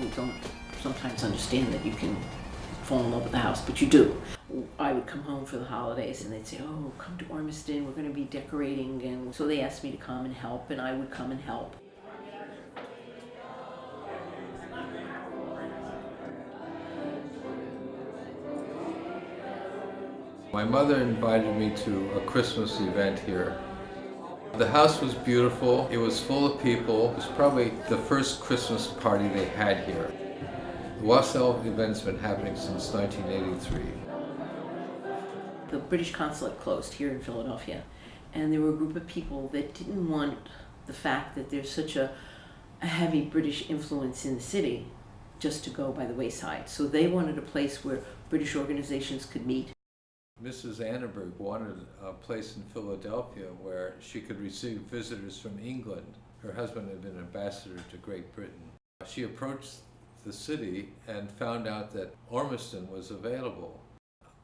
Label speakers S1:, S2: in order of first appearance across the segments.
S1: people don't sometimes understand that you can fall in love with the house, but you do. I would come home for the holidays and they'd say, oh, come to Ormiston, we're going to be decorating. And so they asked me to come and help, and I would come and help.
S2: My mother invited me to a Christmas event here. The house was beautiful, it was full of people. It was probably the first Christmas party they had here. The Wassail event's been happening since 1983.
S1: The British consulate closed here in Philadelphia, and there were a group of people that didn't want the fact that there's such a heavy British influence in the city just to go by the wayside. So they wanted a place where British organizations could meet.
S2: Mrs. Annenberg wanted a place in Philadelphia where she could receive visitors from England. Her husband had been ambassador to Great Britain. She approached the city and found out that Ormiston was available.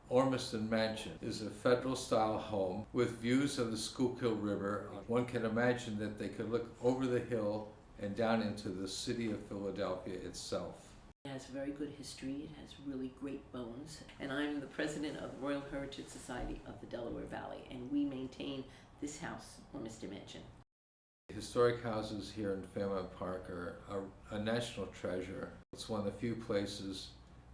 S2: Ormiston Mansion is a federal-style home with views of the Schuylkill River. One can imagine that they could look over the hill and down into the city of Philadelphia itself.
S1: It has a very good history, it has really great bones, and I'm the president of the Royal Heritage Society of the Delaware Valley, and we maintain this house, Ormiston Mansion.
S2: Historic houses here in Fairmount Park are a national treasure. It's one of the few places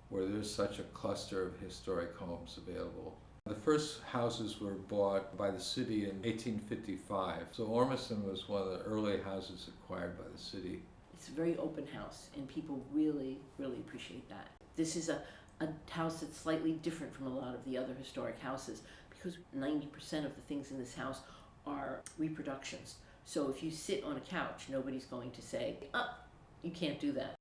S2: where there's such a cluster of historic homes available. The first houses were bought by the city in 1855, so Ormiston was one of the early houses acquired by the city.
S1: It's a very open house, and people really, really appreciate that. This is a house that's slightly different from a lot of the other historic houses because 90% of the things in this house are reproductions. So if you sit on a couch, nobody's going to say, oh, you can't do that.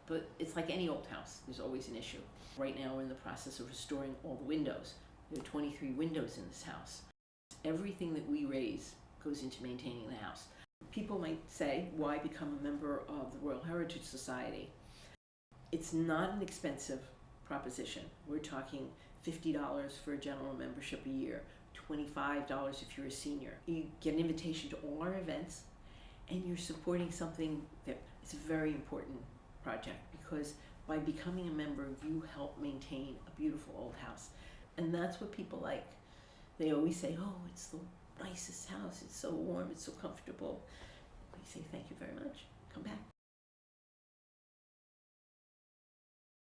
S1: But it's like any old house, there's always an issue. Right now we're in the process of restoring all the windows. There are 23 windows in this house. Everything that we raise goes into maintaining the house. People might say, why become a member of the Royal Heritage Society? It's not an expensive proposition. We're talking $50 for a general membership a year, $25 if you're a senior. You get an invitation to all our events, and you're supporting something that is a very important project, because by becoming a member, you help maintain a beautiful old house. And that's what people like. They always say, oh, it's the nicest house, it's so warm, it's so comfortable. We say, thank you very much, come back.